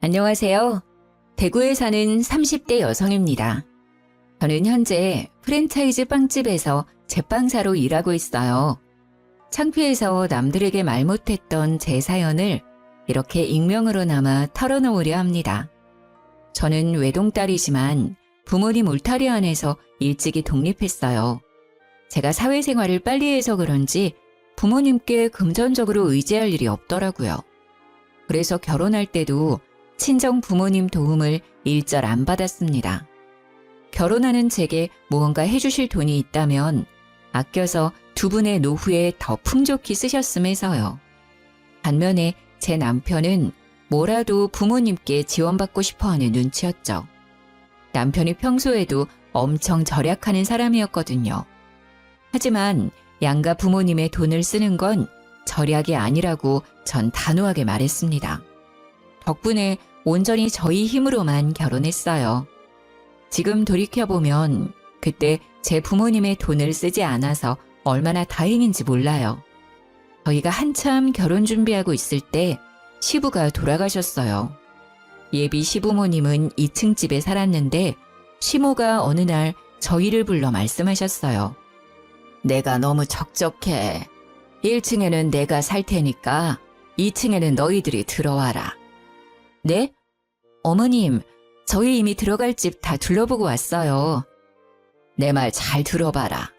안녕하세요. 대구에 사는 30대 여성입니다. 저는 현재 프랜차이즈 빵집에서 제빵사로 일하고 있어요. 창피해서 남들에게 말 못했던 제 사연을 이렇게 익명으로나마 털어놓으려 합니다. 저는 외동딸이지만 부모님 울타리 안에서 일찍이 독립했어요. 제가 사회생활을 빨리 해서 그런지 부모님께 금전적으로 의지할 일이 없더라고요. 그래서 결혼할 때도 친정 부모님 도움을 일절 안 받았습니다. 결혼하는 제게 무언가 해주실 돈이 있다면 아껴서 두 분의 노후에 더 풍족히 쓰셨음해서요. 반면에 제 남편은 뭐라도 부모님께 지원받고 싶어하는 눈치였죠. 남편이 평소에도 엄청 절약하는 사람이었거든요. 하지만 양가 부모님의 돈을 쓰는 건 절약이 아니라고 전 단호하게 말했습니다. 덕분에 온전히 저희 힘으로만 결혼했어요. 지금 돌이켜보면 그때 제 부모님의 돈을 쓰지 않아서 얼마나 다행인지 몰라요. 저희가 한참 결혼 준비하고 있을 때 시부가 돌아가셨어요. 예비 시부모님은 2층 집에 살았는데 시모가 어느 날 저희를 불러 말씀하셨어요. 내가 너무 적적해. 1층에는 내가 살 테니까 2층에는 너희들이 들어와라. 네? 어머님, 저희 이미 들어갈 집 다 둘러보고 왔어요. 내 말 잘 들어봐라.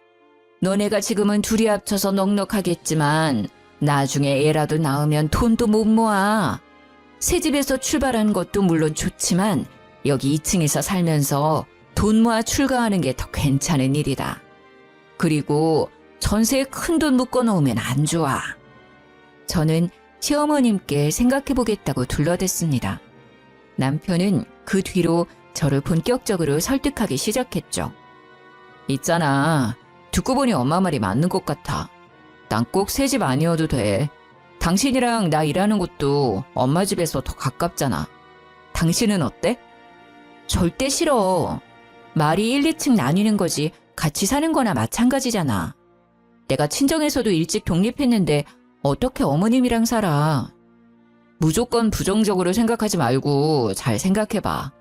너네가 지금은 둘이 합쳐서 넉넉하겠지만 나중에 애라도 낳으면 돈도 못 모아. 새 집에서 출발한 것도 물론 좋지만 여기 2층에서 살면서 돈 모아 출가하는 게 더 괜찮은 일이다. 그리고 전세에 큰 돈 묶어놓으면 안 좋아. 저는 시어머님께 생각해보겠다고 둘러댔습니다. 남편은 그 뒤로 저를 본격적으로 설득하기 시작했죠. 있잖아. 듣고 보니 엄마 말이 맞는 것 같아. 난 꼭 새 집 아니어도 돼. 당신이랑 나 일하는 곳도 엄마 집에서 더 가깝잖아. 당신은 어때? 절대 싫어. 말이 1, 2층 나뉘는 거지 같이 사는 거나 마찬가지잖아. 내가 친정에서도 일찍 독립했는데 어떻게 어머님이랑 살아. 무조건 부정적으로 생각하지 말고 잘 생각해봐.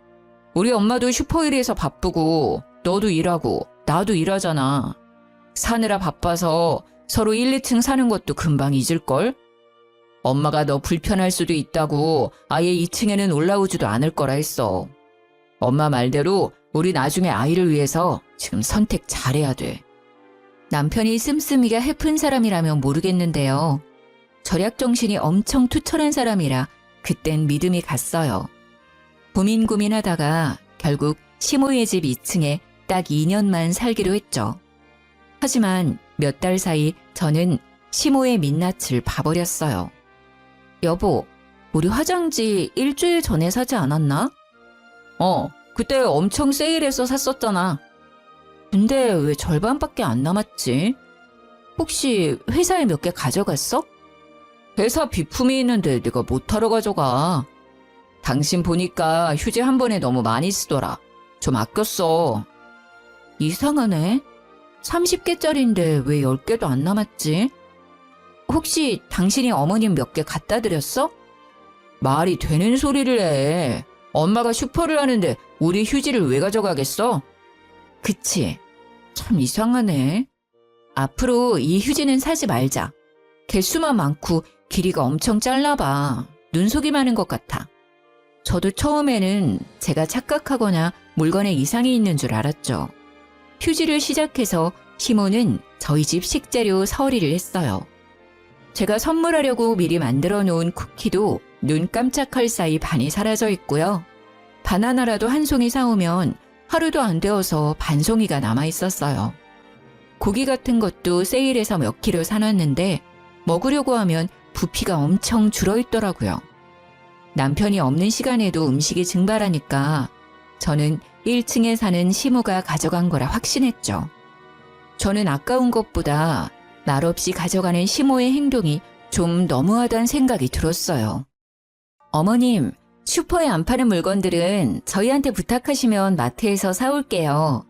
우리 엄마도 슈퍼일에서 바쁘고 너도 일하고 나도 일하잖아. 사느라 바빠서 서로 1, 2층 사는 것도 금방 잊을걸? 엄마가 너 불편할 수도 있다고 아예 2층에는 올라오지도 않을 거라 했어. 엄마 말대로 우리 나중에 아이를 위해서 지금 선택 잘해야 돼. 남편이 씀씀이가 해픈 사람이라면 모르겠는데요. 절약 정신이 엄청 투철한 사람이라 그땐 믿음이 갔어요. 고민하다가 결국 시모의 집 2층에 딱 2년만 살기로 했죠. 하지만 몇 달 사이 저는 시모의 민낯을 봐버렸어요. 여보, 우리 화장지 일주일 전에 사지 않았나? 그때 엄청 세일해서 샀었잖아. 근데 왜 절반밖에 안 남았지? 혹시 회사에 몇 개 가져갔어? 회사 비품이 있는데 네가 못하러 가져가. 당신 보니까 휴지 한 번에 너무 많이 쓰더라. 좀 아껴 써. 이상하네. 30개짜리인데 왜 10개도 안 남았지? 혹시 당신이 어머님 몇 개 갖다 드렸어? 말이 되는 소리를 해. 엄마가 슈퍼를 하는데 우리 휴지를 왜 가져가겠어? 그치. 참 이상하네. 앞으로 이 휴지는 사지 말자. 개수만 많고 길이가 엄청 짧나봐. 눈속이 많은 것 같아. 저도 처음에는 제가 착각하거나 물건에 이상이 있는 줄 알았죠. 휴지를 시작해서 시모는 저희 집 식재료 서리를 했어요. 제가 선물하려고 미리 만들어 놓은 쿠키도 눈 깜짝할 사이 반이 사라져 있고요. 바나나라도 한 송이 사오면 하루도 안 되어서 반 송이가 남아 있었어요. 고기 같은 것도 세일해서 몇 킬로 사놨는데 먹으려고 하면 부피가 엄청 줄어있더라고요. 남편이 없는 시간에도 음식이 증발하니까 저는 1층에 사는 시모가 가져간 거라 확신했죠. 저는 아까운 것보다 말없이 가져가는 시모의 행동이 좀 너무하다는 생각이 들었어요. 어머님, 슈퍼에 안 파는 물건들은 저희한테 부탁하시면 마트에서 사올게요.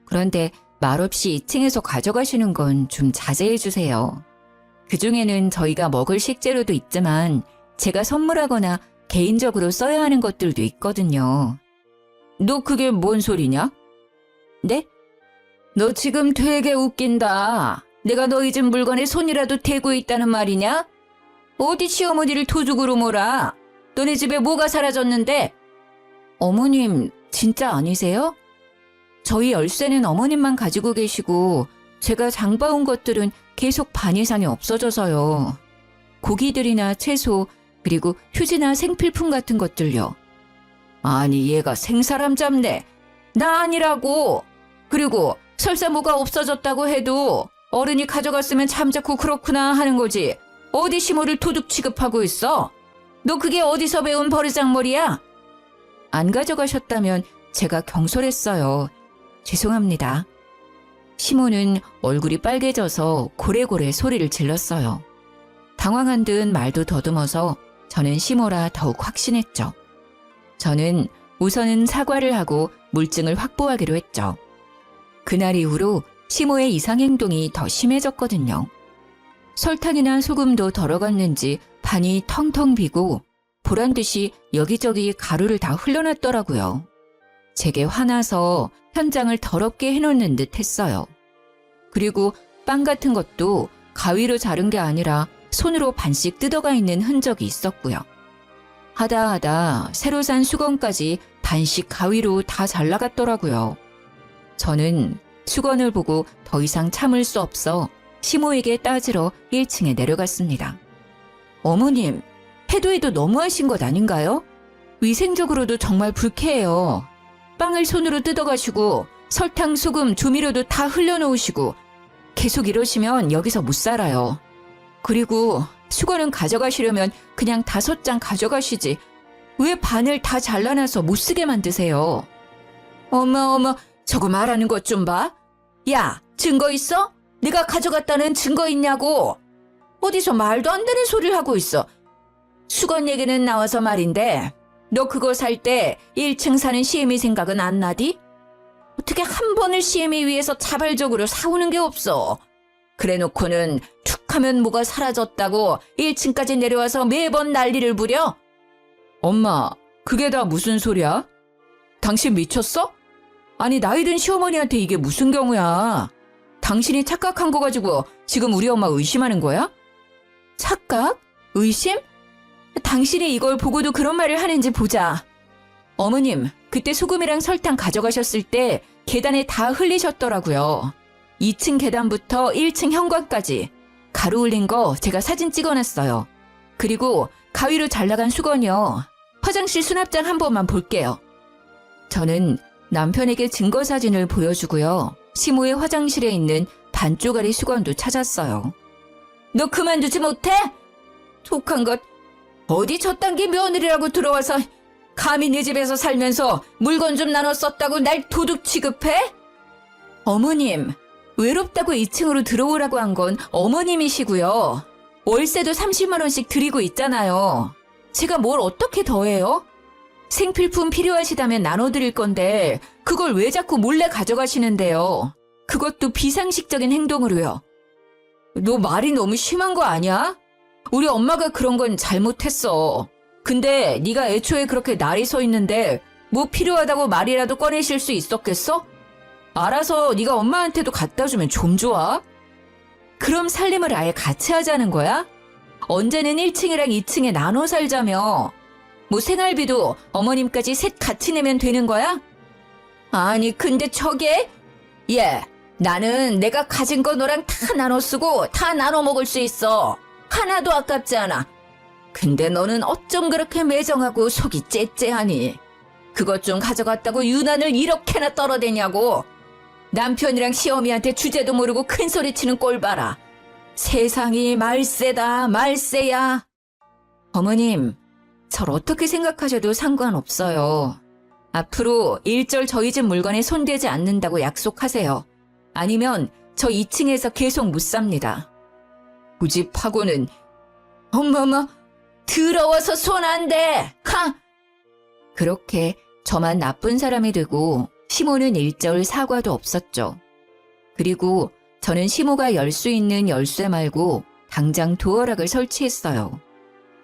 그런데 말없이 2층에서 가져가시는 건 좀 자제해 주세요. 그중에는 저희가 먹을 식재료도 있지만 제가 선물하거나 개인적으로 써야 하는 것들도 있거든요. 너 그게 뭔 소리냐? 네? 너 지금 되게 웃긴다. 내가 너희 집 물건에 손이라도 대고 있다는 말이냐? 어디 시어머니를 도둑으로 몰아? 너네 집에 뭐가 사라졌는데? 어머님, 진짜 아니세요? 저희 열쇠는 어머님만 가지고 계시고 제가 장봐온 것들은 계속 반 이상이 없어져서요. 고기들이나 채소, 그리고 휴지나 생필품 같은 것들요. 아니, 얘가 생사람 잡네. 나 아니라고. 그리고 설사 뭐가 없어졌다고 해도 어른이 가져갔으면 잠자코 그렇구나 하는 거지. 어디 시모를 도둑 취급하고 있어? 너 그게 어디서 배운 버르장머리야? 안 가져가셨다면 제가 경솔했어요. 죄송합니다. 시모는 얼굴이 빨개져서 고래고래 소리를 질렀어요. 당황한 듯 말도 더듬어서 저는 시모라 더욱 확신했죠. 저는 우선은 사과를 하고 물증을 확보하기로 했죠. 그날 이후로 시모의 이상행동이 더 심해졌거든요. 설탕이나 소금도 덜어갔는지 반이 텅텅 비고 보란듯이 여기저기 가루를 다 흘려놨더라고요. 제게 화나서 현장을 더럽게 해놓는 듯 했어요. 그리고 빵 같은 것도 가위로 자른 게 아니라 손으로 반씩 뜯어가 있는 흔적이 있었고요. 하다 새로 산 수건까지 반씩 가위로 다 잘라갔더라고요. 저는 수건을 보고 더 이상 참을 수 없어 시모에게 따지러 1층에 내려갔습니다. 어머님, 해도 너무하신 것 아닌가요? 위생적으로도 정말 불쾌해요. 빵을 손으로 뜯어가시고 설탕, 소금, 조미료도 다 흘려놓으시고 계속 이러시면 여기서 못 살아요. 그리고 수건은 가져가시려면 그냥 5장 가져가시지. 왜 반을 다 잘라놔서 못 쓰게 만드세요? 어머, 저거 말하는 것 좀 봐. 야, 증거 있어? 네가 가져갔다는 증거 있냐고. 어디서 말도 안 되는 소리를 하고 있어. 수건 얘기는 나와서 말인데 너 그거 살 때 1층 사는 시애미 생각은 안 나디? 어떻게 한 번을 시애미 위해서 자발적으로 사오는 게 없어. 그래놓고는 툭 하면 뭐가 사라졌다고 1층까지 내려와서 매번 난리를 부려? 엄마, 그게 다 무슨 소리야? 당신 미쳤어? 아니, 나이든 시어머니한테 이게 무슨 경우야? 당신이 착각한 거 가지고 지금 우리 엄마 의심하는 거야? 착각? 의심? 당신이 이걸 보고도 그런 말을 하는지 보자. 어머님, 그때 소금이랑 설탕 가져가셨을 때 계단에 다 흘리셨더라고요. 2층 계단부터 1층 현관까지 가루 흘린 거 제가 사진 찍어놨어요. 그리고 가위로 잘라간 수건이요. 화장실 수납장 한 번만 볼게요. 저는 남편에게 증거 사진을 보여주고요. 시모의 화장실에 있는 반쪽짜리 수건도 찾았어요. 너 그만두지 못해? 독한 것. 어디 저딴 게 며느리라고 들어와서 감히 내 집에서 살면서 물건 좀 나눠 썼다고 날 도둑 취급해? 어머님, 외롭다고 2층으로 들어오라고 한 건 어머님이시고요. 월세도 30만 원씩 드리고 있잖아요. 제가 뭘 어떻게 더해요? 생필품 필요하시다면 나눠드릴 건데 그걸 왜 자꾸 몰래 가져가시는데요? 그것도 비상식적인 행동으로요. 너 말이 너무 심한 거 아니야? 우리 엄마가 그런 건 잘못했어. 근데 네가 애초에 그렇게 날이 서 있는데 뭐 필요하다고 말이라도 꺼내실 수 있었겠어? 알아서 네가 엄마한테도 갖다 주면 좀 좋아? 그럼 살림을 아예 같이 하자는 거야? 언제는 1층이랑 2층에 나눠 살자며. 뭐 생활비도 어머님까지 셋 같이 내면 되는 거야? 아니 근데 저게? 나는 내가 가진 거 너랑 다 나눠 쓰고 다 나눠 먹을 수 있어. 하나도 아깝지 않아. 근데 너는 어쩜 그렇게 매정하고 속이 째째하니? 그것 좀 가져갔다고 유난을 이렇게나 떨어대냐고. 남편이랑 시어미한테 주제도 모르고 큰 소리 치는 꼴 봐라. 세상이 말세다 말세야. 어머님, 절 어떻게 생각하셔도 상관없어요. 앞으로 일절 저희 집 물건에 손대지 않는다고 약속하세요. 아니면 저 2층에서 계속 못 삽니다. 고집하고는. 어머머, 더러워서 손 안 대. 하! 그렇게 저만 나쁜 사람이 되고 시모는 일절 사과도 없었죠. 그리고 저는 시모가 열 수 있는 열쇠 말고 당장 도어락을 설치했어요.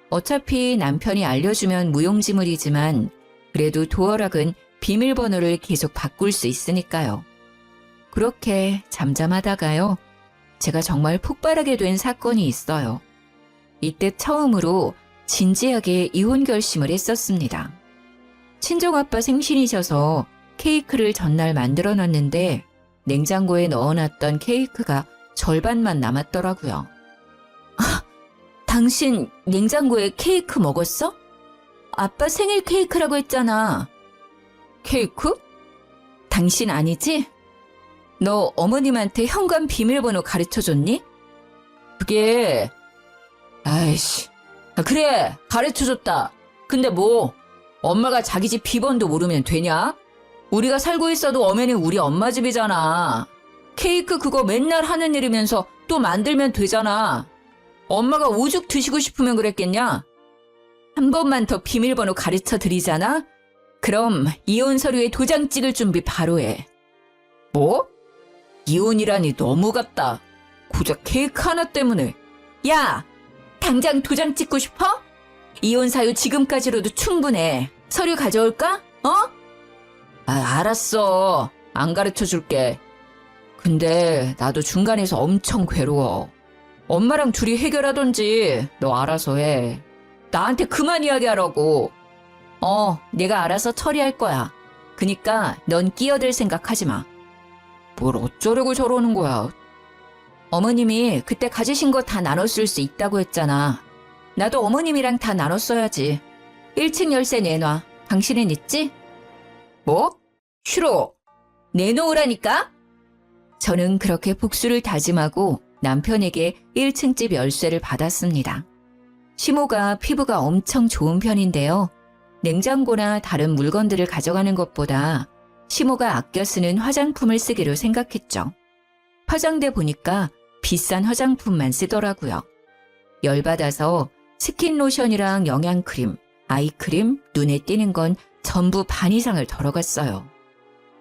어차피 남편이 알려주면 무용지물이지만 그래도 도어락은 비밀번호를 계속 바꿀 수 있으니까요. 그렇게 잠잠하다가요. 제가 정말 폭발하게 된 사건이 있어요. 이때 처음으로 진지하게 이혼 결심을 했었습니다. 친정아빠 생신이셔서 케이크를 전날 만들어놨는데 냉장고에 넣어놨던 케이크가 절반만 남았더라고요. 당신 냉장고에 케이크 먹었어? 아빠 생일 케이크라고 했잖아. 케이크? 당신 아니지? 너 어머님한테 현관 비밀번호 가르쳐줬니? 그게... 아이씨... 그래, 가르쳐줬다. 근데 뭐 엄마가 자기 집 비번도 모르면 되냐? 우리가 살고 있어도 엄연히 우리 엄마 집이잖아. 케이크 그거 맨날 하는 일이면서 또 만들면 되잖아. 엄마가 오죽 드시고 싶으면 그랬겠냐? 한 번만 더 비밀번호 가르쳐 드리잖아? 그럼 이혼 서류에 도장 찍을 준비 바로 해. 뭐? 이혼이라니 너무 같다. 고작 케이크 하나 때문에. 야! 당장 도장 찍고 싶어? 이혼 사유 지금까지로도 충분해. 서류 가져올까? 알았어. 안 가르쳐 줄게. 근데 나도 중간에서 엄청 괴로워. 엄마랑 둘이 해결하던지 너 알아서 해. 나한테 그만 이야기하라고. 내가 알아서 처리할 거야. 그니까 넌 끼어들 생각하지 마. 뭘 어쩌려고 저러는 거야. 어머님이 그때 가지신 거 다 나눠 쓸 수 있다고 했잖아. 나도 어머님이랑 다 나눠 써야지. 1층 열쇠 내놔. 당신은 있지? 뭐? 싫어. 내놓으라니까? 저는 그렇게 복수를 다짐하고 남편에게 1층 집 열쇠를 받았습니다. 시모가 피부가 엄청 좋은 편인데요. 냉장고나 다른 물건들을 가져가는 것보다 시모가 아껴 쓰는 화장품을 쓰기로 생각했죠. 화장대 보니까 비싼 화장품만 쓰더라고요. 열받아서 스킨로션이랑 영양크림, 아이크림, 눈에 띄는 건 전부 반 이상을 덜어갔어요.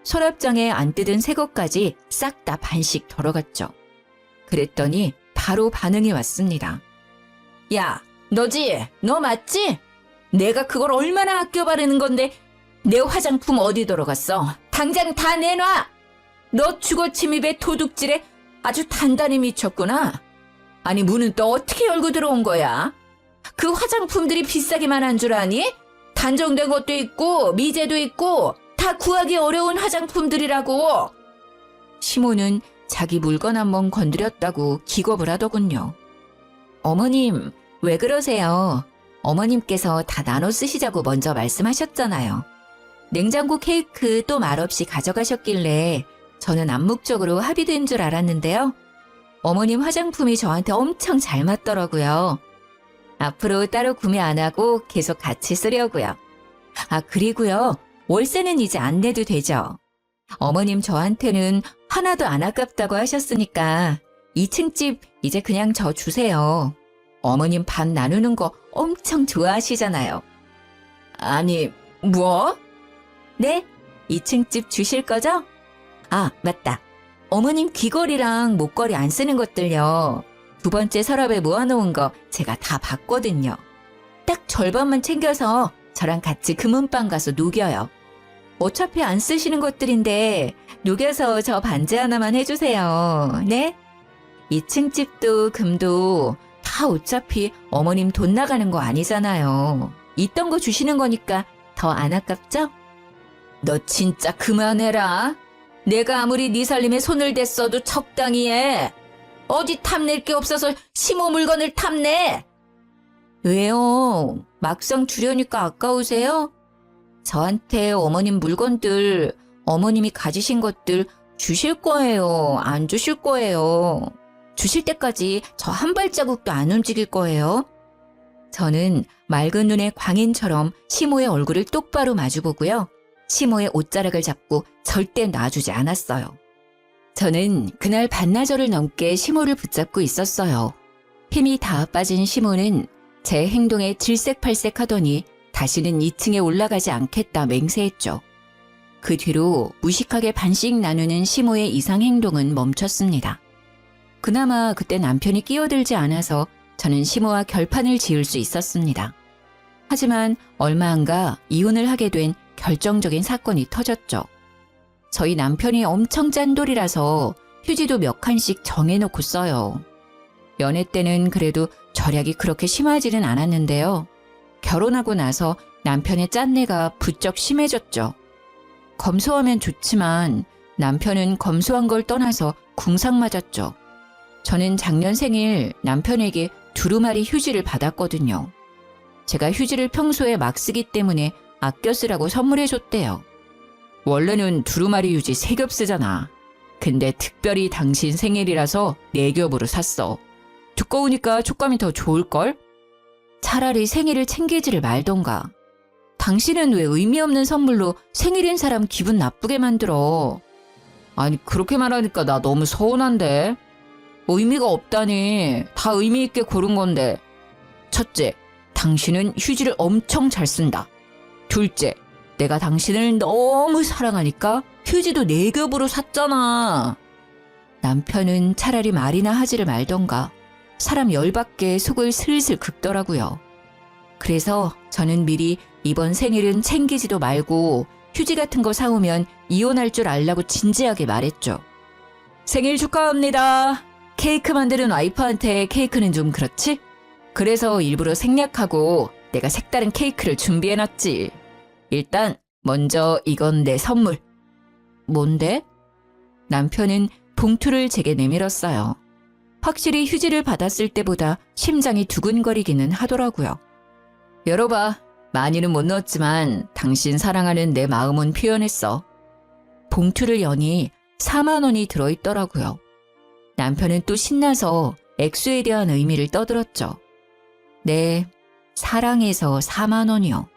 서랍장에 안 뜯은 새 것까지 싹 다 반씩 덜어갔죠. 그랬더니 바로 반응이 왔습니다. 야, 너지? 너 맞지? 내가 그걸 얼마나 아껴 바르는 건데 내 화장품 어디 들어갔어? 당장 다 내놔! 너 주거침입에 도둑질에 아주 단단히 미쳤구나. 아니 문은 또 어떻게 열고 들어온 거야? 그 화장품들이 비싸기만 한 줄 아니? 단정된 것도 있고 미제도 있고 다 구하기 어려운 화장품들이라고. 시모는 자기 물건 한번 건드렸다고 기겁을 하더군요. 어머님, 왜 그러세요? 어머님께서 다 나눠 쓰시자고 먼저 말씀하셨잖아요. 냉장고 케이크 또 말없이 가져가셨길래 저는 암묵적으로 합의된 줄 알았는데요. 어머님 화장품이 저한테 엄청 잘 맞더라고요. 앞으로 따로 구매 안 하고 계속 같이 쓰려고요. 그리고요. 월세는 이제 안 내도 되죠. 어머님 저한테는 하나도 안 아깝다고 하셨으니까 2층 집 이제 그냥 저 주세요. 어머님 반 나누는 거 엄청 좋아하시잖아요. 아니, 뭐? 네? 2층 집 주실 거죠? 맞다. 어머님 귀걸이랑 목걸이 안 쓰는 것들요. 두 번째 서랍에 모아놓은 거 제가 다 봤거든요. 딱 절반만 챙겨서 저랑 같이 금은방 가서 녹여요. 어차피 안 쓰시는 것들인데 녹여서 저 반지 하나만 해주세요. 네? 2층 집도 금도 다 어차피 어머님 돈 나가는 거 아니잖아요. 있던 거 주시는 거니까 더 안 아깝죠? 너 진짜 그만해라. 내가 아무리 네 살림에 손을 댔어도 적당히 해. 어디 탐낼 게 없어서 시모 물건을 탐내. 왜요? 막상 주려니까 아까우세요? 저한테 어머님 물건들, 어머님이 가지신 것들 주실 거예요? 안 주실 거예요? 주실 때까지 저 한 발자국도 안 움직일 거예요? 저는 맑은 눈의 광인처럼 시모의 얼굴을 똑바로 마주보고요. 시모의 옷자락을 잡고 절대 놔주지 않았어요. 저는 그날 반나절을 넘게 시모를 붙잡고 있었어요. 힘이 다 빠진 시모는 제 행동에 질색팔색하더니 다시는 2층에 올라가지 않겠다 맹세했죠. 그 뒤로 무식하게 반씩 나누는 시모의 이상 행동은 멈췄습니다. 그나마 그때 남편이 끼어들지 않아서 저는 시모와 결판을 지을 수 있었습니다. 하지만 얼마 안가 이혼을 하게 된 결정적인 사건이 터졌죠. 저희 남편이 엄청 짠돌이라서 휴지도 몇 칸씩 정해놓고 써요. 연애 때는 그래도 절약이 그렇게 심하지는 않았는데요. 결혼하고 나서 남편의 짠내가 부쩍 심해졌죠. 검소하면 좋지만 남편은 검소한 걸 떠나서 궁상 맞았죠. 저는 작년 생일 남편에게 두루마리 휴지를 받았거든요. 제가 휴지를 평소에 막 쓰기 때문에 아껴 쓰라고 선물해줬대요. 원래는 두루마리 휴지 3겹 쓰잖아. 근데 특별히 당신 생일이라서 4겹으로 샀어. 두꺼우니까 촉감이 더 좋을걸? 차라리 생일을 챙기지를 말던가. 당신은 왜 의미 없는 선물로 생일인 사람 기분 나쁘게 만들어? 아니, 그렇게 말하니까 나 너무 서운한데. 의미가 없다니. 다 의미 있게 고른 건데. 첫째, 당신은 휴지를 엄청 잘 쓴다. 둘째, 내가 당신을 너무 사랑하니까 휴지도 4겹으로 샀잖아. 남편은 차라리 말이나 하지를 말던가. 사람 열받게 속을 슬슬 긁더라고요. 그래서 저는 미리 이번 생일은 챙기지도 말고 휴지 같은 거 사오면 이혼할 줄 알라고 진지하게 말했죠. 생일 축하합니다. 케이크 만드는 와이프한테 케이크는 좀 그렇지? 그래서 일부러 생략하고 내가 색다른 케이크를 준비해놨지. 일단 먼저 이건 내 선물. 뭔데? 남편은 봉투를 제게 내밀었어요. 확실히 휴지를 받았을 때보다 심장이 두근거리기는 하더라고요. 열어봐. 많이는 못 넣었지만 당신 사랑하는 내 마음은 표현했어. 봉투를 여니 4만 원이 들어있더라고요. 남편은 또 신나서 액수에 대한 의미를 떠들었죠. 네, 사랑해서 4만 원이요.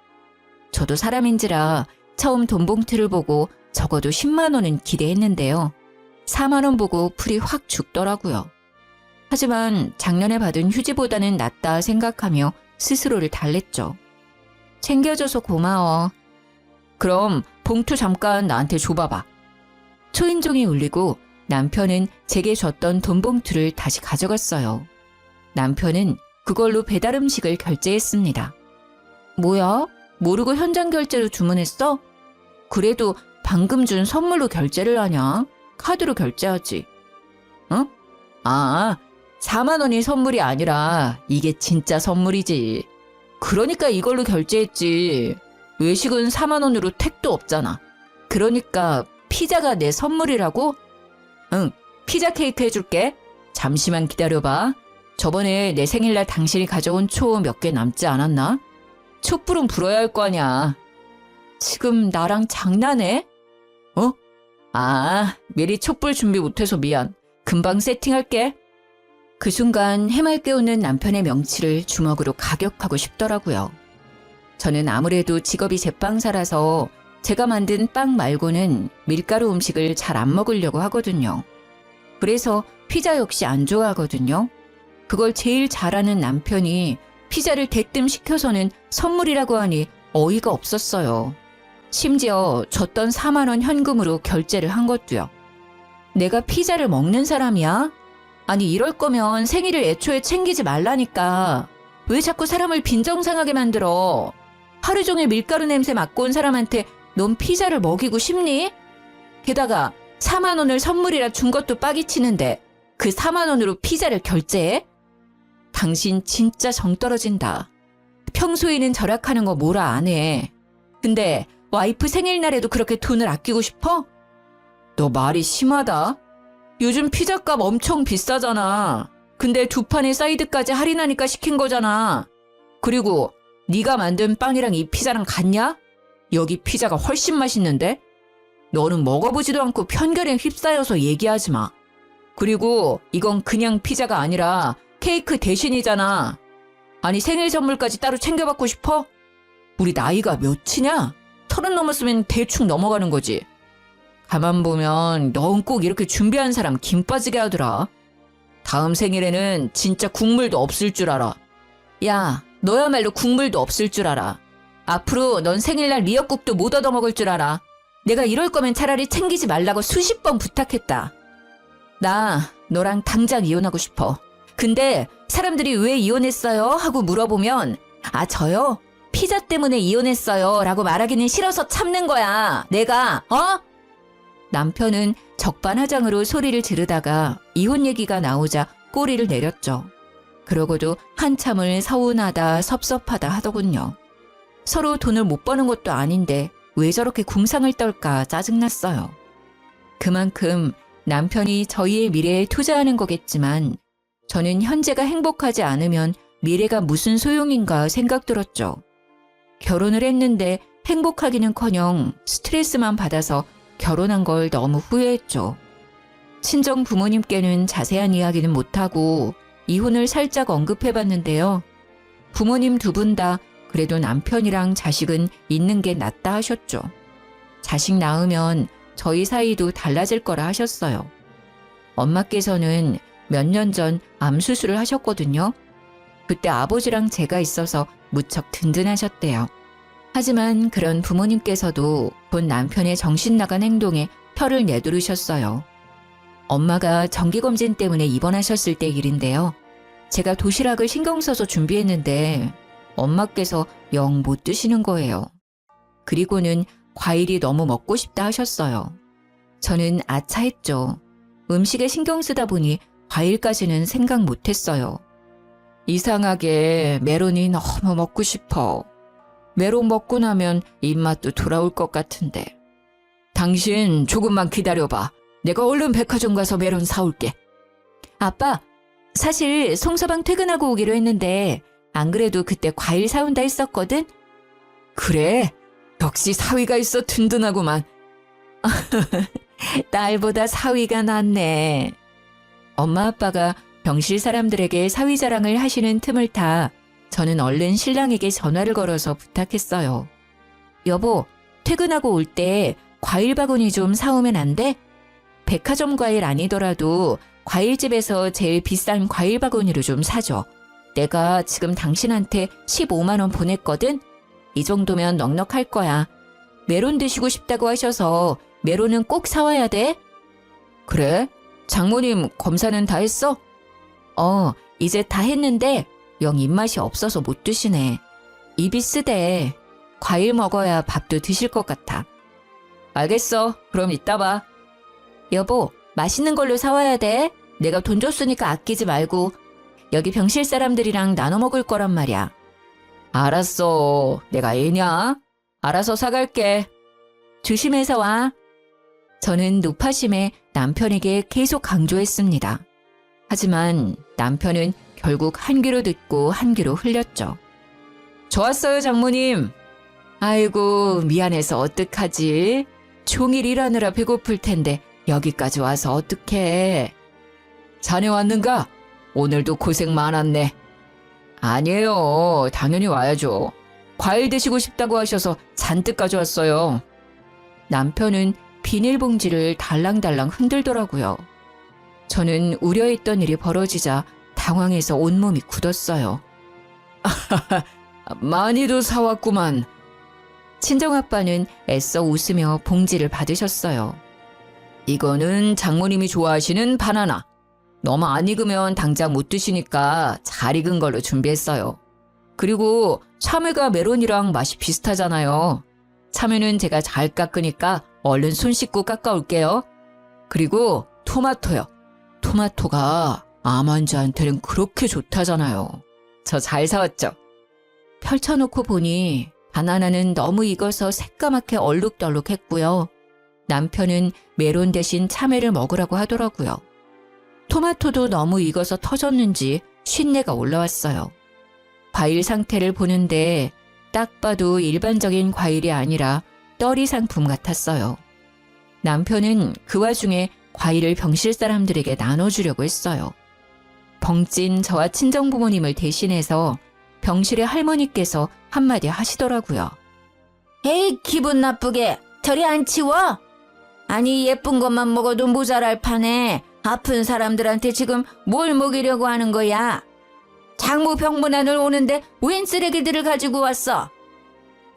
저도 사람인지라 처음 돈 봉투를 보고 적어도 10만 원은 기대했는데요. 4만 원 보고 풀이 확 죽더라고요. 하지만 작년에 받은 휴지보다는 낫다 생각하며 스스로를 달랬죠. 챙겨줘서 고마워. 그럼 봉투 잠깐 나한테 줘봐봐. 초인종이 울리고 남편은 제게 줬던 돈 봉투를 다시 가져갔어요. 남편은 그걸로 배달 음식을 결제했습니다. 뭐야? 모르고 현장 결제로 주문했어? 그래도 방금 준 선물로 결제를 하냐? 카드로 결제하지. 응? 아, 4만 원이 선물이 아니라 이게 진짜 선물이지. 그러니까 이걸로 결제했지. 외식은 4만 원으로 택도 없잖아. 그러니까 피자가 내 선물이라고? 응, 피자 케이크 해줄게. 잠시만 기다려봐. 저번에 내 생일날 당신이 가져온 초 몇 개 남지 않았나? 촛불은 불어야 할 거 아냐. 지금 나랑 장난해? 어? 아, 미리 촛불 준비 못해서 미안. 금방 세팅할게. 그 순간 해맑게 웃는 남편의 명치를 주먹으로 가격하고 싶더라고요. 저는 아무래도 직업이 제빵사라서 제가 만든 빵 말고는 밀가루 음식을 잘 안 먹으려고 하거든요. 그래서 피자 역시 안 좋아하거든요. 그걸 제일 잘하는 남편이 피자를 대뜸 시켜서는 선물이라고 하니 어이가 없었어요. 심지어 줬던 4만 원 현금으로 결제를 한 것도요. 내가 피자를 먹는 사람이야? 아니 이럴 거면 생일을 애초에 챙기지 말라니까. 왜 자꾸 사람을 빈정상하게 만들어? 하루 종일 밀가루 냄새 맡고 온 사람한테 넌 피자를 먹이고 싶니? 게다가 4만 원을 선물이라 준 것도 빠기치는데 그 4만 원으로 피자를 결제해? 당신 진짜 정 떨어진다. 평소에는 절약하는 거 뭐라 안 해. 근데 와이프 생일날에도 그렇게 돈을 아끼고 싶어? 너 말이 심하다. 요즘 피자값 엄청 비싸잖아. 근데 2판의 사이드까지 할인하니까 시킨 거잖아. 그리고 네가 만든 빵이랑 이 피자랑 같냐? 여기 피자가 훨씬 맛있는데? 너는 먹어보지도 않고 편견에 휩싸여서 얘기하지 마. 그리고 이건 그냥 피자가 아니라 케이크 대신이잖아. 아니 생일 선물까지 따로 챙겨받고 싶어? 우리 나이가 몇이냐? 30 넘었으면 대충 넘어가는 거지. 가만 보면 넌 꼭 이렇게 준비한 사람 김 빠지게 하더라. 다음 생일에는 진짜 국물도 없을 줄 알아. 야, 너야말로 국물도 없을 줄 알아. 앞으로 넌 생일날 미역국도 못 얻어먹을 줄 알아. 내가 이럴 거면 차라리 챙기지 말라고 수십 번 부탁했다. 나 너랑 당장 이혼하고 싶어. 근데 사람들이 왜 이혼했어요? 하고 물어보면 아, 저요? 피자 때문에 이혼했어요. 라고 말하기는 싫어서 참는 거야. 내가, 남편은 적반하장으로 소리를 지르다가 이혼 얘기가 나오자 꼬리를 내렸죠. 그러고도 한참을 서운하다 섭섭하다 하더군요. 서로 돈을 못 버는 것도 아닌데 왜 저렇게 궁상을 떨까 짜증났어요. 그만큼 남편이 저희의 미래에 투자하는 거겠지만 저는 현재가 행복하지 않으면 미래가 무슨 소용인가 생각 들었죠. 결혼을 했는데 행복하기는커녕 스트레스만 받아서 결혼한 걸 너무 후회했죠. 친정 부모님께는 자세한 이야기는 못하고 이혼을 살짝 언급해봤는데요. 부모님 두 분 다 그래도 남편이랑 자식은 있는 게 낫다 하셨죠. 자식 낳으면 저희 사이도 달라질 거라 하셨어요. 엄마께서는 몇 년 전 암 수술을 하셨거든요. 그때 아버지랑 제가 있어서 무척 든든하셨대요. 하지만 그런 부모님께서도 본 남편의 정신 나간 행동에 혀를 내두르셨어요. 엄마가 정기검진 때문에 입원하셨을 때 일인데요. 제가 도시락을 신경 써서 준비했는데 엄마께서 영 못 드시는 거예요. 그리고는 과일이 너무 먹고 싶다 하셨어요. 저는 아차했죠. 음식에 신경 쓰다 보니 과일까지는 생각 못했어요. 이상하게 메론이 너무 먹고 싶어. 메론 먹고 나면 입맛도 돌아올 것 같은데. 당신 조금만 기다려봐. 내가 얼른 백화점 가서 메론 사올게. 아빠, 사실 송서방 퇴근하고 오기로 했는데 안 그래도 그때 과일 사온다 했었거든? 그래? 역시 사위가 있어 든든하구만. 딸보다 사위가 낫네. 엄마 아빠가 병실 사람들에게 사위 자랑을 하시는 틈을 타 저는 얼른 신랑에게 전화를 걸어서 부탁했어요. 여보, 퇴근하고 올 때 과일 바구니 좀 사오면 안 돼? 백화점 과일 아니더라도 과일집에서 제일 비싼 과일 바구니로 좀 사줘. 내가 지금 당신한테 15만 원 보냈거든? 이 정도면 넉넉할 거야. 메론 드시고 싶다고 하셔서 메론은 꼭 사와야 돼. 그래? 장모님 검사는 다 했어? 이제 다 했는데 영 입맛이 없어서 못 드시네. 입이 쓰대. 과일 먹어야 밥도 드실 것 같아. 알겠어. 그럼 이따 봐. 여보, 맛있는 걸로 사와야 돼. 내가 돈 줬으니까 아끼지 말고. 여기 병실 사람들이랑 나눠 먹을 거란 말이야. 알았어. 내가 애냐? 알아서 사갈게. 조심해서 와. 저는 노파심에 남편에게 계속 강조했습니다. 하지만 남편은 결국 한 귀로 듣고 한 귀로 흘렸죠. 좋았어요, 장모님. 아이고, 미안해서 어떡하지? 종일 일하느라 배고플 텐데 여기까지 와서 어떡해. 자네 왔는가? 오늘도 고생 많았네. 아니에요. 당연히 와야죠. 과일 드시고 싶다고 하셔서 잔뜩 가져왔어요. 남편은 비닐봉지를 달랑달랑 흔들더라고요. 저는 우려했던 일이 벌어지자 당황해서 온몸이 굳었어요. 많이도 사왔구만. 친정아빠는 애써 웃으며 봉지를 받으셨어요. 이거는 장모님이 좋아하시는 바나나. 너무 안 익으면 당장 못 드시니까 잘 익은 걸로 준비했어요. 그리고 참외가 메론이랑 맛이 비슷하잖아요. 참외는 제가 잘 깎으니까 얼른 손 씻고 깎아올게요. 그리고 토마토요. 토마토가 암 환자한테는 그렇게 좋다잖아요. 저 잘 사왔죠? 펼쳐놓고 보니 바나나는 너무 익어서 새까맣게 얼룩덜룩했고요. 남편은 메론 대신 참외를 먹으라고 하더라고요. 토마토도 너무 익어서 터졌는지 쉰내가 올라왔어요. 과일 상태를 보는데 딱 봐도 일반적인 과일이 아니라 떨이 상품 같았어요. 남편은 그 와중에 과일을 병실 사람들에게 나눠주려고 했어요. 벙찐 저와 친정부모님을 대신해서 병실의 할머니께서 한마디 하시더라고요. 에이, 기분 나쁘게 저리 안 치워? 아니, 예쁜 것만 먹어도 모자랄 판에 아픈 사람들한테 지금 뭘 먹이려고 하는 거야? 장모 병문안을 오는데 웬 쓰레기들을 가지고 왔어?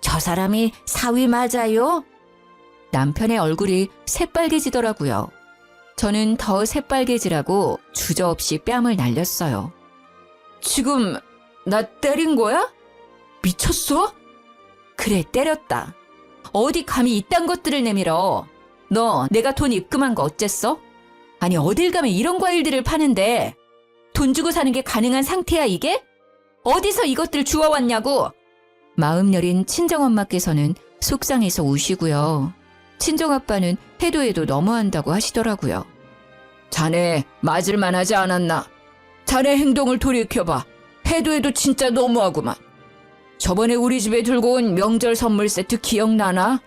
저 사람이 사위 맞아요? 남편의 얼굴이 새빨개지더라고요. 저는 더 새빨개지라고 주저없이 뺨을 날렸어요. 지금 나 때린 거야? 미쳤어? 그래, 때렸다. 어디 감히 이딴 것들을 내밀어. 너 내가 돈 입금한 거 어쨌어? 아니 어딜 가면 이런 과일들을 파는데 돈 주고 사는 게 가능한 상태야 이게? 어디서 이것들 주워왔냐고. 마음 여린 친정엄마께서는 속상해서 우시고요. 친정아빠는 해도 해도 너무한다고 하시더라고요. 자네 맞을만 하지 않았나? 자네 행동을 돌이켜봐. 해도 해도 진짜 너무하구만. 저번에 우리 집에 들고 온 명절 선물 세트 기억나나?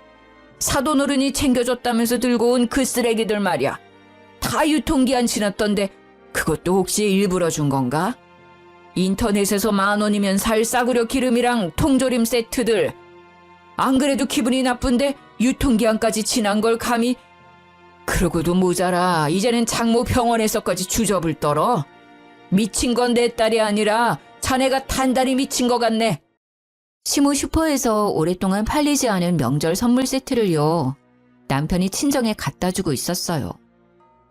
사돈어른이 챙겨줬다면서 들고 온 그 쓰레기들 말이야. 다 유통기한 지났던데 그것도 혹시 일부러 준 건가? 인터넷에서 10,000원이면 살 싸구려 기름이랑 통조림 세트들. 안 그래도 기분이 나쁜데 유통기한까지 지난 걸 감히. 그러고도 모자라 이제는 장모 병원에서까지 주접을 떨어. 미친 건 내 딸이 아니라 자네가 단단히 미친 것 같네. 시모 슈퍼에서 오랫동안 팔리지 않은 명절 선물 세트를요. 남편이 친정에 갖다 주고 있었어요.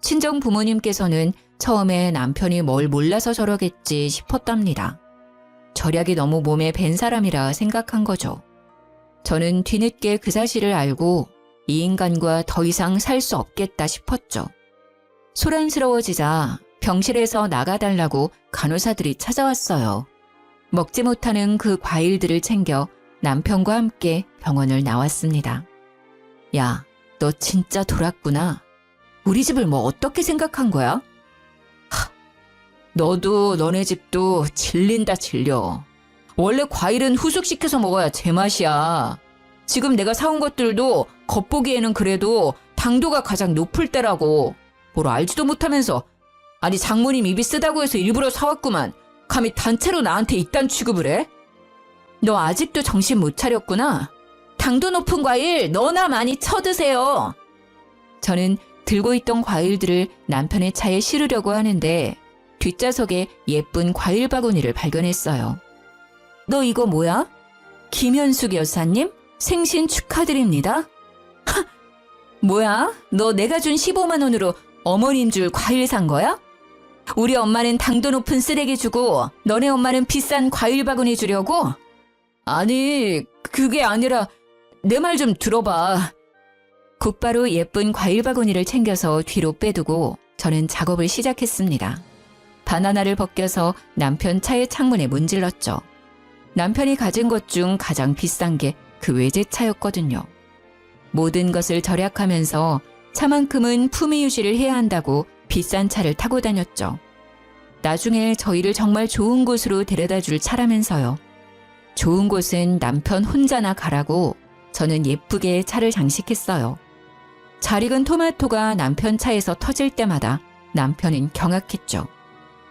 친정 부모님께서는 처음에 남편이 뭘 몰라서 저러겠지 싶었답니다. 절약이 너무 몸에 밴 사람이라 생각한 거죠. 저는 뒤늦게 그 사실을 알고 이 인간과 더 이상 살 수 없겠다 싶었죠. 소란스러워지자 병실에서 나가달라고 간호사들이 찾아왔어요. 먹지 못하는 그 과일들을 챙겨 남편과 함께 병원을 나왔습니다. 야, 너 진짜 돌았구나. 우리 집을 뭐 어떻게 생각한 거야? 너도 너네 집도 질린다 질려. 원래 과일은 후숙시켜서 먹어야 제맛이야. 지금 내가 사온 것들도 겉보기에는 그래도 당도가 가장 높을 때라고. 뭘 알지도 못하면서. 아니 장모님 입이 쓰다고 해서 일부러 사왔구만. 감히 단체로 나한테 이딴 취급을 해? 너 아직도 정신 못 차렸구나. 당도 높은 과일 너나 많이 쳐드세요. 저는 들고 있던 과일들을 남편의 차에 실으려고 하는데 뒷좌석에 예쁜 과일 바구니를 발견했어요. 너 이거 뭐야? 김현숙 여사님? 생신 축하드립니다. 하! 뭐야? 너 내가 준 15만 원으로 어머님 줄 과일 산 거야? 우리 엄마는 당도 높은 쓰레기 주고 너네 엄마는 비싼 과일 바구니 주려고? 아니, 그게 아니라 내 말 좀 들어봐. 곧바로 예쁜 과일 바구니를 챙겨서 뒤로 빼두고 저는 작업을 시작했습니다. 바나나를 벗겨서 남편 차의 창문에 문질렀죠. 남편이 가진 것 중 가장 비싼 게 그 외제차였거든요. 모든 것을 절약하면서 차만큼은 품위 유지를 해야 한다고 비싼 차를 타고 다녔죠. 나중에 저희를 정말 좋은 곳으로 데려다 줄 차라면서요. 좋은 곳은 남편 혼자나 가라고 저는 예쁘게 차를 장식했어요. 잘 익은 토마토가 남편 차에서 터질 때마다 남편은 경악했죠.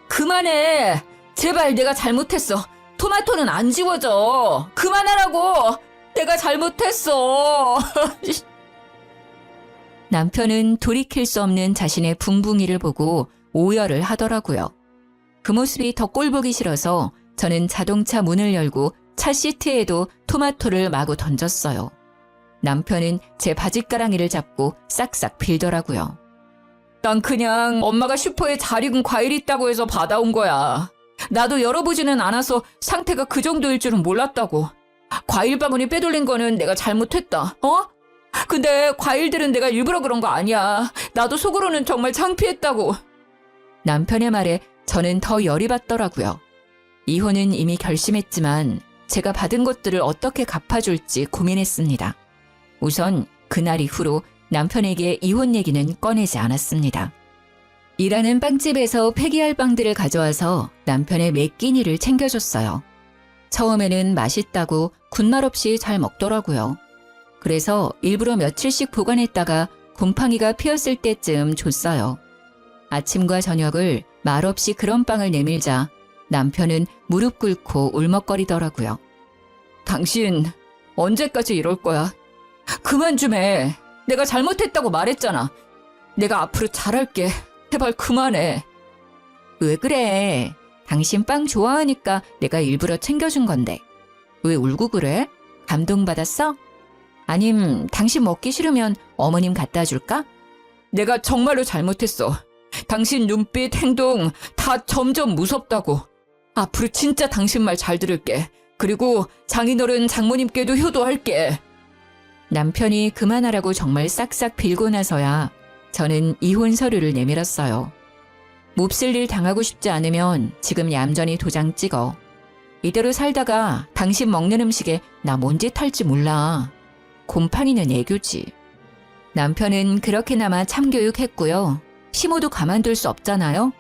그만해! 제발 내가 잘못했어. 토마토는 안 지워져. 그만하라고! 내가 잘못했어. 남편은 돌이킬 수 없는 자신의 붕붕이를 보고 오열을 하더라고요. 그 모습이 더 꼴보기 싫어서 저는 자동차 문을 열고 차 시트에도 토마토를 마구 던졌어요. 남편은 제 바짓가랑이를 잡고 싹싹 빌더라고요. 난 그냥 엄마가 슈퍼에 잘 익은 과일이 있다고 해서 받아온 거야. 나도 열어보지는 않아서 상태가 그 정도일 줄은 몰랐다고. 과일 바구니 빼돌린 거는 내가 잘못했다. 어? 근데 과일들은 내가 일부러 그런 거 아니야. 나도 속으로는 정말 창피했다고. 남편의 말에 저는 더 열이 받더라고요. 이혼은 이미 결심했지만 제가 받은 것들을 어떻게 갚아줄지 고민했습니다. 우선 그날 이후로 남편에게 이혼 얘기는 꺼내지 않았습니다. 일하는 빵집에서 폐기할 빵들을 가져와서 남편의 매 끼니를 챙겨줬어요. 처음에는 맛있다고 군말 없이 잘 먹더라고요. 그래서 일부러 며칠씩 보관했다가 곰팡이가 피었을 때쯤 줬어요. 아침과 저녁을 말없이 그런 빵을 내밀자 남편은 무릎 꿇고 울먹거리더라고요. 당신 언제까지 이럴 거야? 그만 좀 해. 내가 잘못했다고 말했잖아. 내가 앞으로 잘할게. 제발 그만해. 왜 그래? 당신 빵 좋아하니까 내가 일부러 챙겨준 건데. 왜 울고 그래? 감동받았어? 아님 당신 먹기 싫으면 어머님 갖다 줄까? 내가 정말로 잘못했어. 당신 눈빛, 행동 다 점점 무섭다고. 앞으로 진짜 당신 말 잘 들을게. 그리고 장인어른 장모님께도 효도할게. 남편이 그만하라고 정말 싹싹 빌고 나서야 저는 이혼 서류를 내밀었어요. 몹쓸 일 당하고 싶지 않으면 지금 얌전히 도장 찍어. 이대로 살다가 당신 먹는 음식에 나 뭔 짓 할지 몰라. 곰팡이는 애교지. 남편은 그렇게나마 참교육했고요. 시모도 가만둘 수 없잖아요.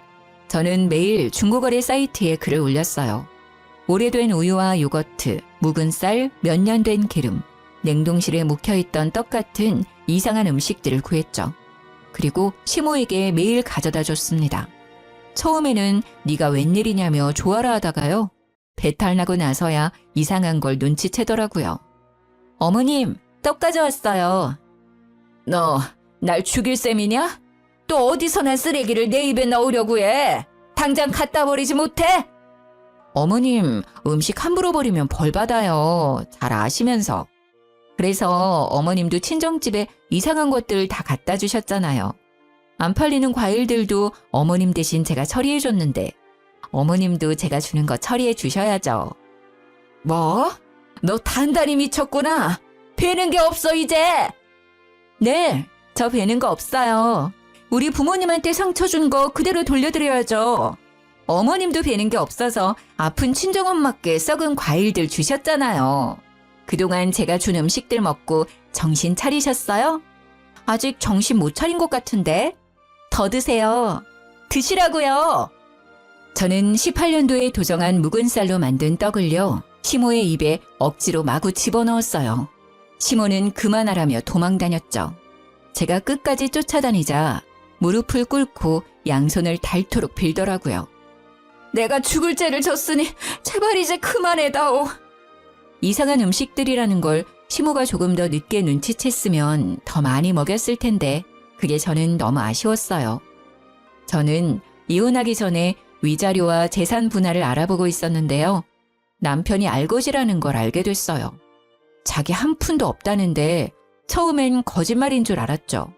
저는 매일 중고거래 사이트에 글을 올렸어요. 오래된 우유와 요거트, 묵은 쌀, 몇 년 된 기름, 냉동실에 묵혀있던 떡 같은 이상한 음식들을 구했죠. 그리고 시모에게 매일 가져다 줬습니다. 처음에는 네가 웬일이냐며 좋아라 하다가요. 배탈 나고 나서야 이상한 걸 눈치채더라고요. 어머님, 떡 가져왔어요. 너 날 죽일 셈이냐? 또 어디서나 쓰레기를 내 입에 넣으려고 해. 당장 갖다 버리지 못해? 어머님, 음식 함부로 버리면 벌 받아요. 잘 아시면서. 그래서 어머님도 친정집에 이상한 것들 다 갖다 주셨잖아요. 안 팔리는 과일들도 어머님 대신 제가 처리해 줬는데 어머님도 제가 주는 거 처리해 주셔야죠. 뭐? 너 단단히 미쳤구나. 배는 게 없어 이제. 네, 저 배는 거 없어요. 우리 부모님한테 상처 준 거 그대로 돌려드려야죠. 어머님도 배는 게 없어서 아픈 친정엄마께 썩은 과일들 주셨잖아요. 그동안 제가 준 음식들 먹고 정신 차리셨어요? 아직 정신 못 차린 것 같은데? 더 드세요. 드시라고요. 저는 18년도에 도정한 묵은 쌀로 만든 떡을요. 시모의 입에 억지로 마구 집어넣었어요. 시모는 그만하라며 도망다녔죠. 제가 끝까지 쫓아다니자 무릎을 꿇고 양손을 닳도록 빌더라고요. 내가 죽을 죄를 졌으니 제발 이제 그만해다오. 이상한 음식들이라는 걸 시모가 조금 더 늦게 눈치챘으면 더 많이 먹였을 텐데 그게 저는 너무 아쉬웠어요. 저는 이혼하기 전에 위자료와 재산 분할을 알아보고 있었는데요. 남편이 알것이라는 걸 알게 됐어요. 자기 한 푼도 없다는데 처음엔 거짓말인 줄 알았죠.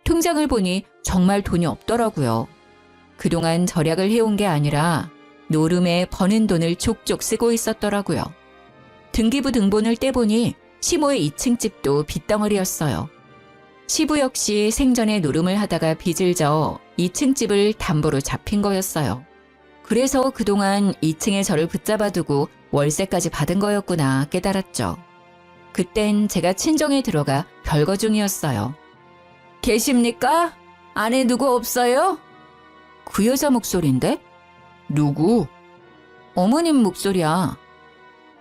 통장을 보니 정말 돈이 없더라고요. 그동안 절약을 해온 게 아니라 노름에 버는 돈을 족족 쓰고 있었더라고요. 등기부 등본을 떼보니 시모의 2층 집도 빚덩어리였어요. 시부 역시 생전에 노름을 하다가 빚을 져 2층 집을 담보로 잡힌 거였어요. 그래서 그동안 2층에 저를 붙잡아두고 월세까지 받은 거였구나 깨달았죠. 그땐 제가 친정에 들어가 별거 중이었어요. 계십니까? 안에 누구 없어요? 그 여자 목소리인데? 누구? 어머님 목소리야.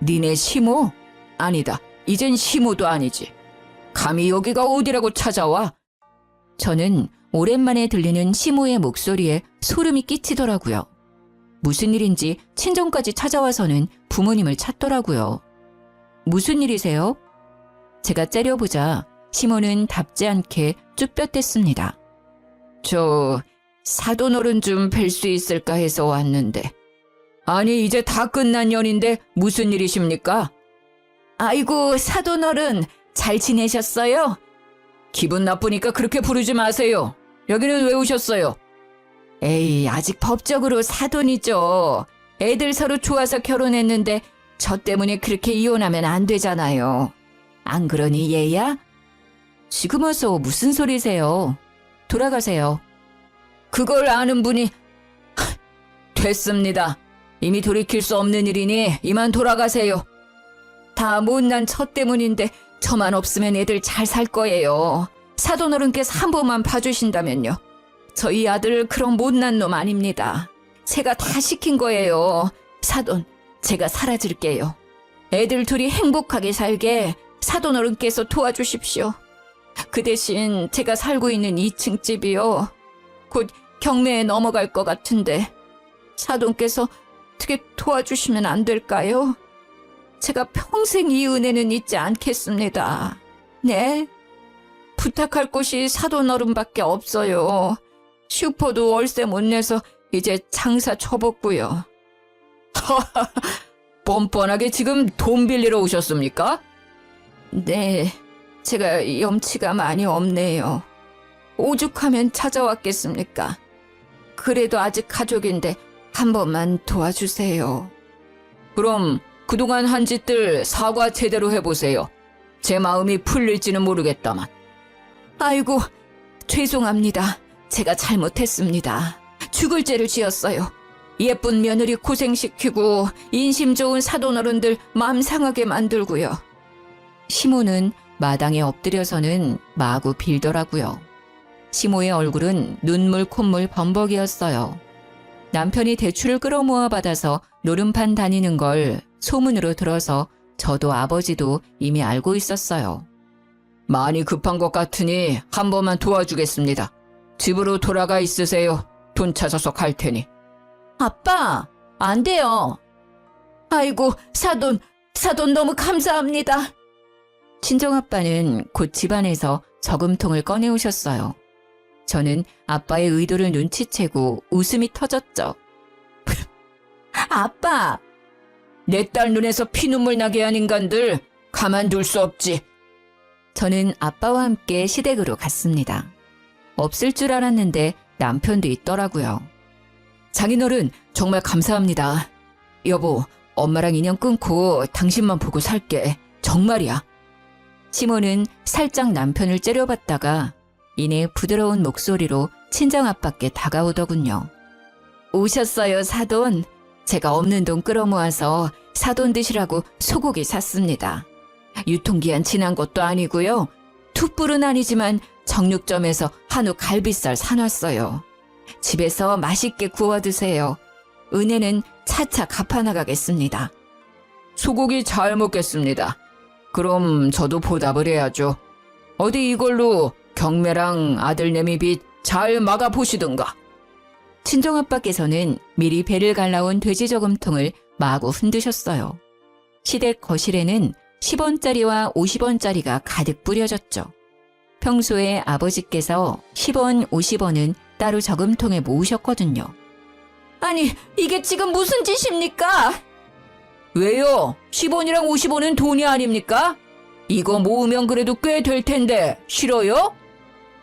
니네 시모? 아니다. 이젠 시모도 아니지. 감히 여기가 어디라고 찾아와? 저는 오랜만에 들리는 시모의 목소리에 소름이 끼치더라고요. 무슨 일인지 친정까지 찾아와서는 부모님을 찾더라고요. 무슨 일이세요? 제가 째려보자 시모는 답지 않게 쭈뼛댔습니다. 저 사돈어른 좀 뵐 수 있을까 해서 왔는데. 아니 이제 다 끝난 년인데 무슨 일이십니까? 아이고 사돈어른 잘 지내셨어요? 기분 나쁘니까 그렇게 부르지 마세요. 여기는 왜 오셨어요? 에이 아직 법적으로 사돈이죠. 애들 서로 좋아서 결혼했는데 저 때문에 그렇게 이혼하면 안 되잖아요. 안 그러니 얘야? 지금 와서 무슨 소리세요? 돌아가세요. 그걸 아는 분이 됐습니다. 이미 돌이킬 수 없는 일이니 이만 돌아가세요. 다 못난 처 때문인데 저만 없으면 애들 잘 살 거예요. 사돈어른께서 한 번만 봐주신다면요. 저희 아들 그런 못난 놈 아닙니다. 제가 다 시킨 거예요. 사돈, 제가 사라질게요. 애들 둘이 행복하게 살게 사돈어른께서 도와주십시오. 그 대신 제가 살고 있는 2층 집이요. 곧 경매에 넘어갈 것 같은데 사돈께서 어떻게 도와주시면 안 될까요? 제가 평생 이 은혜는 잊지 않겠습니다. 네? 부탁할 곳이 사돈어른밖에 없어요. 슈퍼도 월세 못 내서 이제 장사 접었고요. 뻔뻔하게 지금 돈 빌리러 오셨습니까? 네, 제가 염치가 많이 없네요. 오죽하면 찾아왔겠습니까? 그래도 아직 가족인데 한 번만 도와주세요. 그럼 그동안 한 짓들 사과 제대로 해보세요. 제 마음이 풀릴지는 모르겠다만. 아이고, 죄송합니다. 제가 잘못했습니다. 죽을 죄를 지었어요. 예쁜 며느리 고생시키고 인심 좋은 사돈어른들 마음 상하게 만들고요. 시모는 마당에 엎드려서는 마구 빌더라고요. 시모의 얼굴은 눈물 콧물 범벅이었어요. 남편이 대출을 끌어모아 받아서 노름판 다니는 걸 소문으로 들어서 저도 아버지도 이미 알고 있었어요. 많이 급한 것 같으니 한 번만 도와주겠습니다. 집으로 돌아가 있으세요. 돈 찾아서 갈 테니. 아빠, 안 돼요. 아이고, 사돈 너무 감사합니다. 친정아빠는 곧 집안에서 저금통을 꺼내오셨어요. 저는 아빠의 의도를 눈치채고 웃음이 터졌죠. 아빠, 내 딸 눈에서 피눈물 나게 한 인간들 가만둘 수 없지. 저는 아빠와 함께 시댁으로 갔습니다. 없을 줄 알았는데 남편도 있더라고요. 장인어른 정말 감사합니다. 여보, 엄마랑 인연 끊고 당신만 보고 살게. 정말이야. 시모는 살짝 남편을 째려봤다가 이내 부드러운 목소리로 친정아빠께 다가오더군요. 오셨어요, 사돈. 제가 없는 돈 끌어모아서 사돈 드시라고 소고기 샀습니다. 유통기한 지난 것도 아니고요. 툭불은 아니지만 정육점에서 한우 갈비살 사놨어요. 집에서 맛있게 구워 드세요. 은혜는 차차 갚아나가겠습니다. 소고기 잘 먹겠습니다. 그럼 저도 보답을 해야죠. 어디 이걸로 경매랑 아들내미 빚 잘 막아보시든가. 친정아빠께서는 미리 배를 갈라온 돼지 저금통을 마구 흔드셨어요. 시댁 거실에는 10원짜리와 50원짜리가 가득 뿌려졌죠. 평소에 아버지께서 10원, 50원은 따로 저금통에 모으셨거든요. 아니, 이게 지금 무슨 짓입니까? 왜요? 10원이랑 50원은 돈이 아닙니까? 이거 모으면 그래도 꽤 될 텐데 싫어요?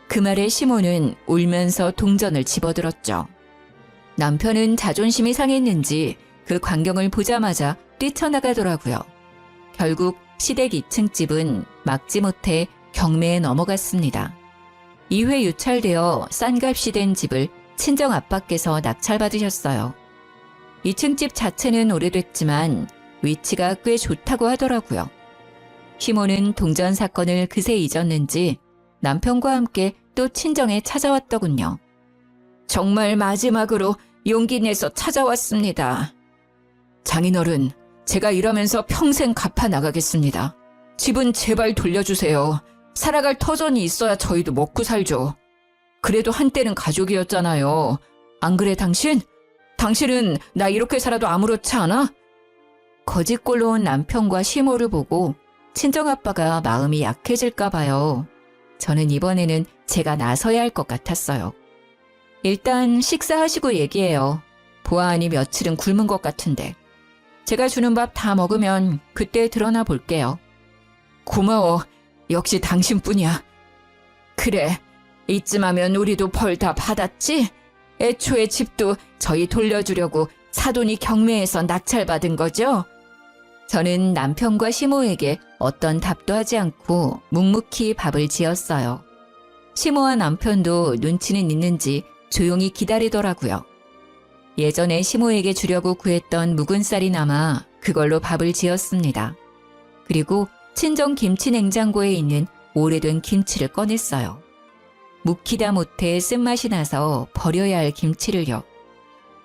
그 말에 시모는 울면서 동전을 집어들었죠. 남편은 자존심이 상했는지 그 광경을 보자마자 뛰쳐나가더라고요. 결국 시댁 2층 집은 막지 못해 경매에 넘어갔습니다. 2회 유찰되어 싼 값이 된 집을 친정아빠께서 낙찰받으셨어요. 2층 집 자체는 오래됐지만 위치가 꽤 좋다고 하더라고요. 시모는 동전 사건을 그새 잊었는지 남편과 함께 또 친정에 찾아왔더군요. 정말 마지막으로 용기 내서 찾아왔습니다. 장인어른, 제가 일하면서 평생 갚아 나가겠습니다. 집은 제발 돌려주세요. 살아갈 터전이 있어야 저희도 먹고 살죠. 그래도 한때는 가족이었잖아요. 안 그래 당신? 당신은 나 이렇게 살아도 아무렇지 않아? 거짓골로 온 남편과 시모를 보고 친정아빠가 마음이 약해질까 봐요. 저는 이번에는 제가 나서야 할 것 같았어요. 일단 식사하시고 얘기해요. 보아하니 며칠은 굶은 것 같은데. 제가 주는 밥 다 먹으면 그때 드러나 볼게요. 고마워. 역시 당신뿐이야. 그래, 이쯤 하면 우리도 벌 다 받았지? 애초에 집도 저희 돌려주려고 사돈이 경매에서 낙찰받은 거죠? 저는 남편과 시모에게 어떤 답도 하지 않고 묵묵히 밥을 지었어요. 시모와 남편도 눈치는 있는지 조용히 기다리더라고요. 예전에 시모에게 주려고 구했던 묵은 쌀이 남아 그걸로 밥을 지었습니다. 그리고 친정 김치 냉장고에 있는 오래된 김치를 꺼냈어요. 묵히다 못해 쓴맛이 나서 버려야 할 김치를요.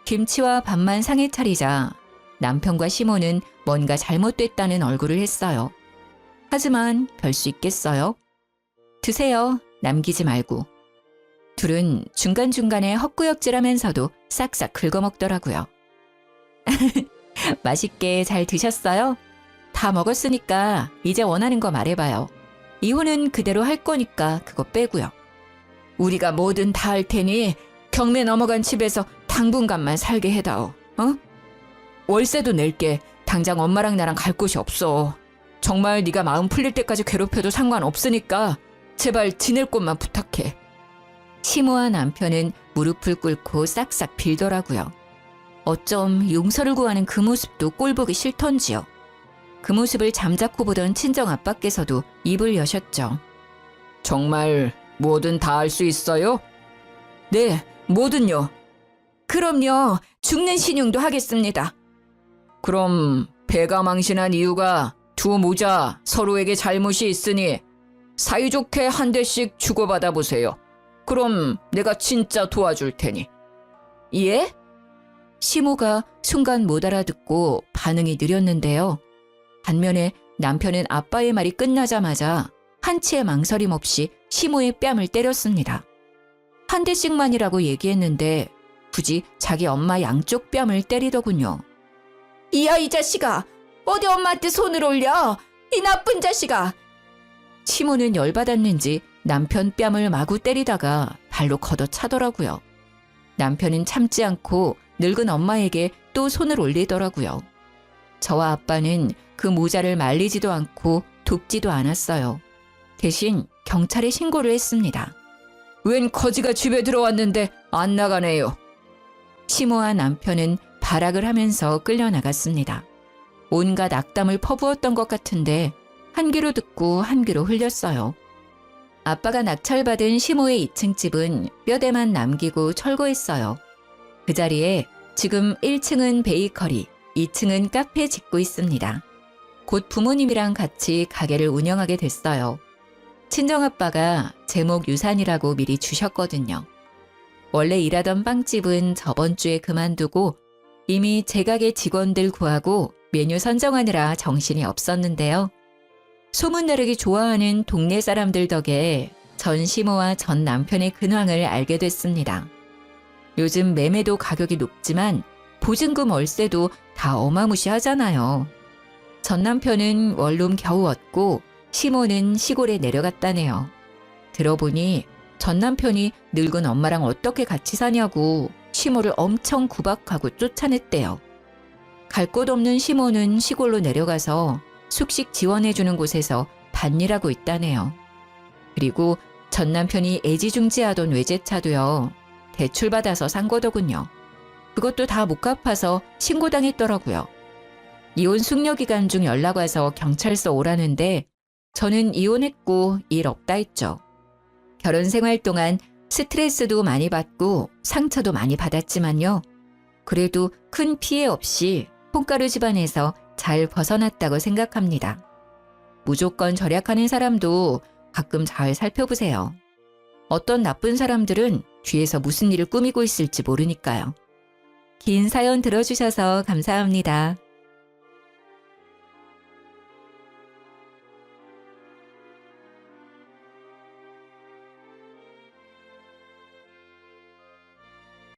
김치와 밥만 상에 차리자 남편과 시모는 뭔가 잘못됐다는 얼굴을 했어요. 하지만 별 수 있겠어요? 드세요. 남기지 말고. 둘은 중간중간에 헛구역질하면서도 싹싹 긁어먹더라고요. 맛있게 잘 드셨어요? 다 먹었으니까 이제 원하는 거 말해봐요. 이혼은 그대로 할 거니까 그거 빼고요. 우리가 뭐든 다 할 테니 경매 넘어간 집에서 당분간만 살게 해다오. 어? 월세도 낼게. 당장 엄마랑 나랑 갈 곳이 없어. 정말 네가 마음 풀릴 때까지 괴롭혀도 상관없으니까 제발 지낼 곳만 부탁해. 시모와 남편은 무릎을 꿇고 싹싹 빌더라고요. 어쩜 용서를 구하는 그 모습도 꼴보기 싫던지요. 그 모습을 잠자코 보던 친정아빠께서도 입을 여셨죠. 정말 뭐든 다 할 수 있어요? 네, 뭐든요. 그럼요, 죽는 신용도 하겠습니다. 그럼 배가 망신한 이유가 두 모자 서로에게 잘못이 있으니 사이좋게 한 대씩 주고받아 보세요. 그럼 내가 진짜 도와줄 테니. 예? 시모가 순간 못 알아듣고 반응이 느렸는데요. 반면에 남편은 아빠의 말이 끝나자마자 한치의 망설임 없이 시모의 뺨을 때렸습니다. 한 대씩만이라고 얘기했는데 굳이 자기 엄마 양쪽 뺨을 때리더군요. 이야, 이 자식아! 어디 엄마한테 손을 올려! 이 나쁜 자식아! 시모는 열받았는지 남편 뺨을 마구 때리다가 발로 걷어차더라고요. 남편은 참지 않고 늙은 엄마에게 또 손을 올리더라고요. 저와 아빠는 그 모자를 말리지도 않고 돕지도 않았어요. 대신 경찰에 신고를 했습니다. 웬 거지가 집에 들어왔는데 안 나가네요. 시모와 남편은 발악을 하면서 끌려나갔습니다. 온갖 악담을 퍼부었던 것 같은데 한 귀로 듣고 한 귀로 흘렸어요. 아빠가 낙찰받은 시모의 2층 집은 뼈대만 남기고 철거했어요. 그 자리에 지금 1층은 베이커리, 2층은 카페 짓고 있습니다. 곧 부모님이랑 같이 가게를 운영하게 됐어요. 친정아빠가 제목 유산이라고 미리 주셨거든요. 원래 일하던 빵집은 저번 주에 그만두고 이미 제 가게 직원들 구하고 메뉴 선정하느라 정신이 없었는데요. 소문나르기 좋아하는 동네 사람들 덕에 전 시모와 전 남편의 근황을 알게 됐습니다. 요즘 매매도 가격이 높지만 보증금 월세도 다 어마무시하잖아요. 전 남편은 원룸 겨우 얻고 시모는 시골에 내려갔다네요. 들어보니 전 남편이 늙은 엄마랑 어떻게 같이 사냐고 시모를 엄청 구박하고 쫓아냈대요. 갈 곳 없는 시모는 시골로 내려가서 숙식 지원해주는 곳에서 밭일하고 있다네요. 그리고 전 남편이 애지중지하던 외제차도요. 대출받아서 산 거더군요. 그것도 다 못 갚아서 신고당했더라고요. 이혼 숙려 기간 중 연락 와서 경찰서 오라는데 저는 이혼했고 일 없다 했죠. 결혼 생활 동안 스트레스도 많이 받고 상처도 많이 받았지만요. 그래도 큰 피해 없이 콩가루 집안에서 잘 벗어났다고 생각합니다. 무조건 절약하는 사람도 가끔 잘 살펴보세요. 어떤 나쁜 사람들은 뒤에서 무슨 일을 꾸미고 있을지 모르니까요. 긴 사연 들어주셔서 감사합니다.